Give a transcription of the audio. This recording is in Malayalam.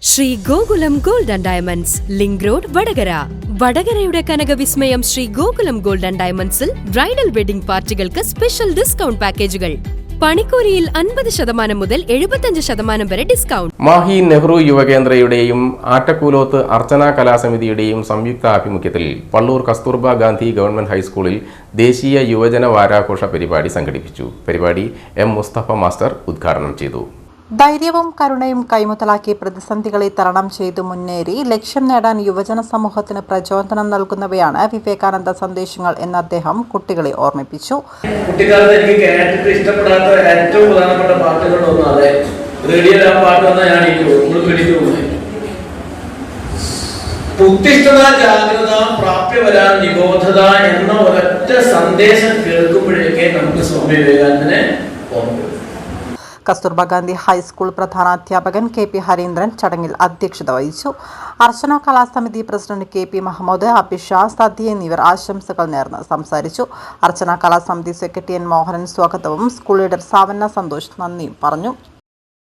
Shri Gokulam gold and diamonds, link road, Vadakara. വടകരയുടെ കനകവിസ്മയം ശ്രീ ഗോകുലം ഗോൾഡ് ആൻഡ് ഡയമണ്ട്സിൽ ബ്രൈഡൽ വെഡിംഗ് പാർട്ടികൾക്ക് സ്പെഷ്യൽ ഡിസ്കൗണ്ട് പാക്കേജുകൾ. പണിക്കൂലിയിൽ 50% മുതൽ 75% വരെ ഡിസ്കൗണ്ട്. മാഹി നെഹ്റു യുവകേന്ദ്രയുടെയും ആറ്റക്കൂലോത്ത് അർച്ചന കലാസമിതിയുടെയും സംയുക്ത ആഭിമുഖ്യത്തിൽ പള്ളൂർ കസ്തൂർബ ഗാന്ധി ഗവൺമെന്റ് ഹൈസ്കൂളിൽ ദേശീയ യുവജന വാരാഘോഷ പരിപാടി സംഘടിപ്പിച്ചു. പരിപാടി എം മുസ്തഫ മാസ്റ്റർ ഉദ്ഘാടനം ചെയ്തു. ധൈര്യവും കരുണയും കൈമുതലാക്കി പ്രതിസന്ധികളെ തരണം ചെയ്തു മുന്നേറി ലക്ഷ്യം നേടാൻ യുവജന സമൂഹത്തിന് പ്രചോദനം നൽകുന്നവയാണ് വിവേകാനന്ദ സന്ദേശങ്ങൾ എന്ന് അദ്ദേഹം കുട്ടികളെ ഓർമ്മിപ്പിച്ചു. കുട്ടിക്കാലത്ത് എനിക്ക് കേട്ടിട്ട് ഇഷ്ടപ്പെടാത്ത ഏറ്റവും പ്രധാനപ്പെട്ട പാട്ടുകളൊന്നും അതെ റേഡിയോയിൽ ആ പാട്ട് വന്നാൽ ഞാൻ ഉത്തിഷ്ഠത, ജാഗ്രത, പ്രാപ്യ വരാൻ നിബോധത എന്ന ഒരൊറ്റ സന്ദേശം കേൾക്കുമ്പോഴേക്കേ നമുക്ക് സ്വാമി വിവേകാനന്ദനെ ഓർമ്മ. കസ്തൂർബ ഗാന്ധി ഹൈസ്കൂൾ പ്രധാനാധ്യാപകൻ KP ഹരീന്ദ്രൻ ചടങ്ങിൽ അധ്യക്ഷത വഹിച്ചു. അർച്ചന കലാസമിതി പ്രസിഡന്റ് KP മഹമ്മൂദ്, അഭിഷ, സതി എന്നിവർ ആശംസകൾ നേർന്ന് സംസാരിച്ചു. അർച്ചന കലാസമിതി സെക്രട്ടറി N മോഹനൻ സ്വാഗതവും സ്കൂൾ ലീഡർ സാവന്ന സന്തോഷ് നന്ദിയും പറഞ്ഞു.